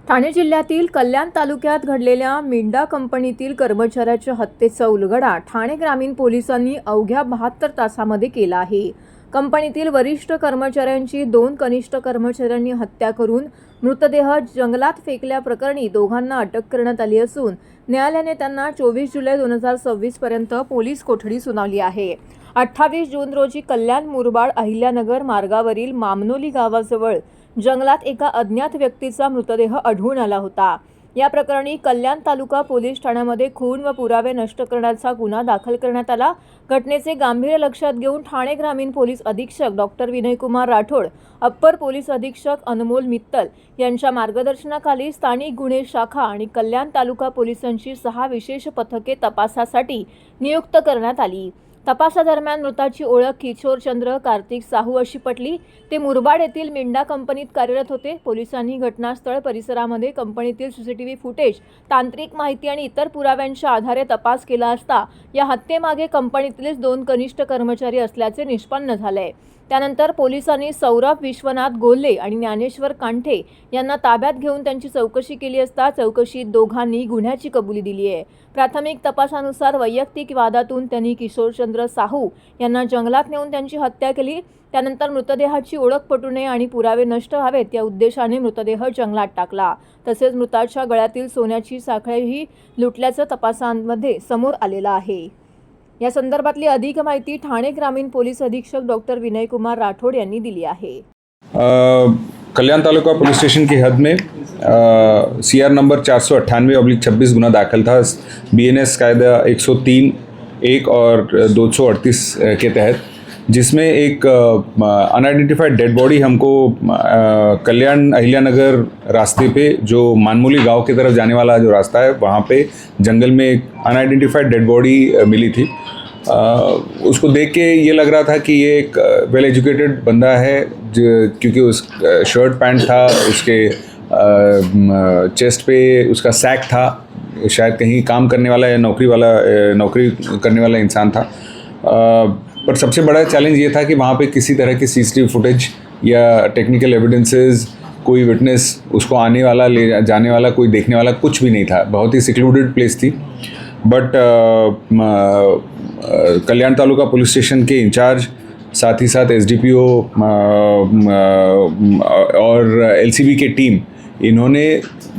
ठाणे जिल्ह्यातील कल्याण तालुक्यात घडलेल्या मिंडा कंपनीतील कर्मचाऱ्याच्या हत्येचा उलगडा ठाणे ग्रामीण पोलिसांनी अवघ्या 72 तासामध्ये केला आहे। कंपनीतील वरिष्ठ कर्मचाऱ्यांची 2 कनिष्ठ कर्मचाऱ्यांनी हत्या करून मृतदेह जंगलात फेकल्याप्रकरणी दोघांना अटक करण्यात आली असून न्यायालयाने त्यांना 24 जुलै 2026 पर्यंत पोलीस कोठडी सुनावली आहे। 28 जून रोजी कल्याण मुरबाड अहिल्यानगर मार्गावरील मामनोली गावाजवळ जंगलात एका अज्ञात व्यक्तीचा मृतदेह आढळून आला होता। या प्रकरणी कल्याण तालुका पोलीस ठाण्यामध्ये खून व पुरावे नष्ट करण्याचा गुन्हा दाखल करण्यात आला। घटनेचे गांभीर्य लक्षात घेऊन ठाणे ग्रामीण पोलीस अधीक्षक doctor Vinaykumar Rathod, upper police अधीक्षक अनमोल मित्तल यांच्या मार्गदर्शनाखाली स्थानिक गुन्हे शाखा आणि कल्याण तालुका पोलिसांची 6 विशेष पथके तपासासाठी नियुक्त करण्यात आली। तपासादरम्यान मृताची ओळख किशोरचंद्र कार्तिक साहू अशी पटली। ते मुरबाड येथील मिंडा कंपनीत कार्यरत होते। पोलिसांनी घटनास्थळ परिसरामध्ये कंपनीतील सीसीटीव्ही फुटेज, तांत्रिक माहिती आणि इतर पुराव्यांच्या आधारे तपास केला असता या हत्येमागे कंपनीतीलच 2 कनिष्ठ कर्मचारी असल्याचे निष्पन्न झाले। त्यानंतर पोलिसांनी सौरभ विश्वनाथ गोल्हे आणि ज्ञानेश्वर कांठे यांना ताब्यात घेऊन त्यांची चौकशी केली असता चौकशीत दोघांनी गुन्ह्याची कबुली दिली आहे। प्राथमिक तपासानुसार वैयक्तिक वादातून त्यांनी किशोरचंद्र साहू यांना जंगलात नेऊन त्यांची हत्या केली। त्यानंतर मृतदेहाची ओळख पटू नये आणि पुरावे नष्ट व्हावेत या उद्देशाने मृतदेह जंगलात टाकला। तसेच मृताच्या गळ्यातील सोन्याची साखळीही लुटल्याचं तपासांमध्ये समोर आलेलं आहे। या संदर्भातली अधिक माहिती ठाणे ग्रामीण पोलीस अधीक्षक डॉक्टर विनयकुमार राठोड यांनी दिली आहे। कल्याण तालुका पुलिस स्टेशन की हद में CR नंबर 498/26 गुना दाखिल था BNS कायदा 103(1) और 238 के तहत, जिसमें एक अनआइडेंटिफाइड डेड बॉडी हमको कल्याण अहिल्यानगर रास्ते पे जो मानमोली गांव की तरफ जाने वाला जो रास्ता है वहाँ पे जंगल में एक अनआइडेंटिफाइड डेड बॉडी मिली थी। उसको देख के ये लग रहा था कि ये एक वेल एजुकेटेड बंदा है, क्योंकि उस शर्ट पैंट था, उसके चेस्ट पे उसका सैक था, शायद कहीं काम करने वाला या नौकरी करने वाला इंसान था। पर सबसे बड़ा चैलेंज ये था कि वहाँ पे किसी तरह की CCTV फुटेज या टेक्निकल एविडेंसेस, कोई विटनेस, उसको आने वाला ले जाने वाला कोई देखने वाला कुछ भी नहीं था। बहुत ही सिक्लूडेड प्लेस थी। But Kalyan taluka police station के इंचार्ज, साथ ही साथ SDPO और LCB की टीम, इन्होंने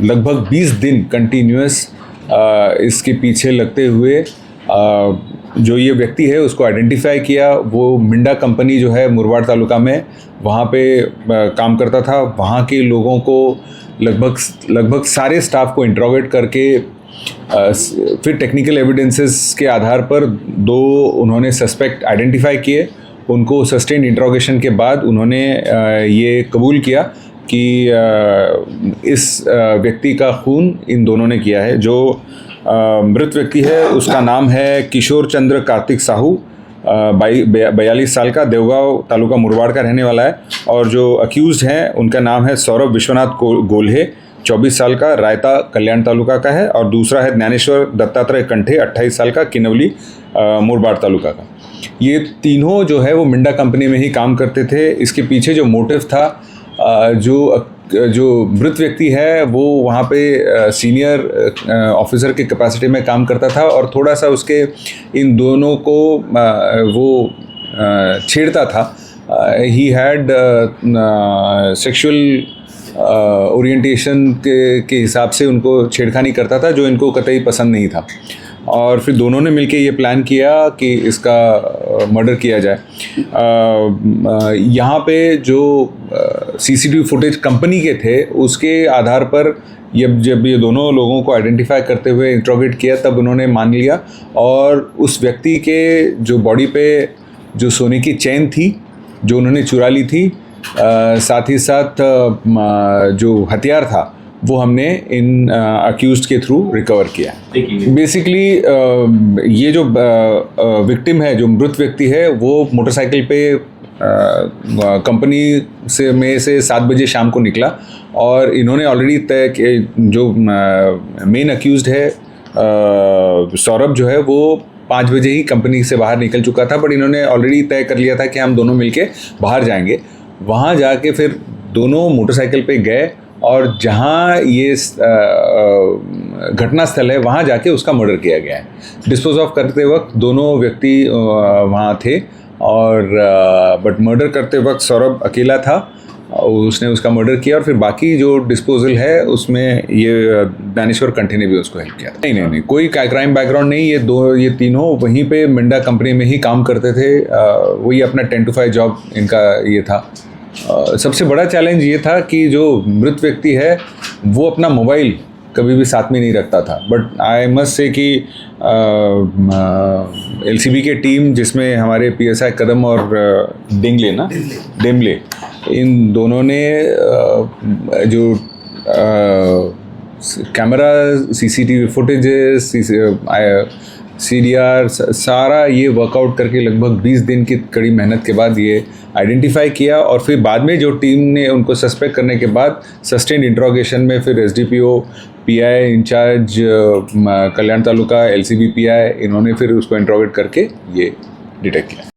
लगभग 20 दिन कंटिन्यूस इसके पीछे लगते हुए जो ये व्यक्ति है उसको आइडेंटिफाई किया। वो मिंडा कंपनी जो है मुरबाड तालुका में, वहाँ पे काम करता था। वहाँ के लोगों को लगभग सारे स्टाफ को इंट्रोगेट करके फिर टेक्निकल एविडेंसेस के आधार पर 2 उन्होंने सस्पेक्ट आइडेंटिफाई किए। उनको सस्टेन्ड इंट्रोगेशन के बाद उन्होंने ये कबूल किया कि इस व्यक्ति का खून इन दोनों ने किया है। जो मृत व्यक्ति है उसका नाम है किशोरचंद्र कार्तिक साहू, 42 साल का, देवगांव तालुका मुरबाड का रहने वाला है। और जो अक्यूज़ हैं उनका नाम है सौरभ विश्वनाथ गोल्हे, 24 साल का, रायता कल्याण तालुका का है। और दूसरा है ज्ञानेश्वर दत्तात्रेय कंठे, 28 साल का, किनवली मुरबाड तालुका का। ये तीनों जो है वो मिंडा कंपनी में ही काम करते थे। इसके पीछे जो मोटिव था, जो मृत व्यक्ति है वो वहाँ पे सीनियर ऑफिसर के कैपेसिटी में काम करता था और थोड़ा सा उसके इन दोनों को वो छेड़ता था। ही हैड सेक्सुअल ओरिएंटेशन के हिसाब से उनको छेड़खानी करता था, जो इनको कतई पसंद नहीं था। और फिर दोनों ने मिलके ये प्लान किया कि इसका मर्डर किया जाए। यहाँ पे जो CCTV फुटेज कंपनी के थे उसके आधार पर जब ये दोनों लोगों को आइडेंटिफाई करते हुए इंट्रोगेट किया, तब उन्होंने मान लिया। और उस व्यक्ति के जो बॉडी पे जो सोने की चेन थी जो उन्होंने चुरा ली थी, साथ ही साथ जो हथियार था वो हमने इन अक्यूज्ड के थ्रू रिकवर किया। बेसिकली ये जो विक्टिम है, जो मृत व्यक्ति है, वो मोटरसाइकिल पे कंपनी से 7 बजे शाम को निकला और इन्होंने ऑलरेडी तय किया। जो मेन अक्यूज्ड है सौरभ जो है वो 5 बजे ही कंपनी से बाहर निकल चुका था, बट इन्होंने ऑलरेडी तय कर लिया था कि हम दोनों मिलके बाहर जाएंगे। वहाँ जाके फिर दोनों मोटरसाइकिल पे गए और जहाँ ये घटनास्थल है वहाँ जाके उसका मर्डर किया गया है। डिस्पोज ऑफ करते वक्त दोनों व्यक्ति वहाँ थे और बट मर्डर करते वक्त सौरभ अकेला था, उसने उसका मर्डर किया और फिर बाकी जो डिस्पोजल है उसमें ये दानेश्वर कंठी ने भी उसको हेल्प किया। नहीं, कोई क्राइम बैकग्राउंड नहीं। ये तीनों वहीं पे मिंडा कंपनी में ही काम करते थे। वही अपना 10 to 5 जॉब इनका ये था। सबसे बड़ा चैलेंज ये था कि जो मृत व्यक्ति है वो अपना मोबाइल कभी भी साथ में नहीं रखता था। बट आई मस्ट से कि LCB के टीम जिसमें हमारे PSI कदम और डेमले इन दोनों ने जो कैमरा CCTV फुटेजेस CDR सारा ये वर्कआउट करके लगभग 20 दिन की कड़ी मेहनत के बाद ये आइडेंटिफाई किया और फिर बाद में जो टीम ने उनको सस्पेक्ट करने के बाद सस्टेन्ड इंट्रोगेशन में फिर SDPO PI इंचार्ज कल्याण तालुका LCB PI इन्होंने फिर उसको इंट्रोगेट करके ये डिटेक्ट किया।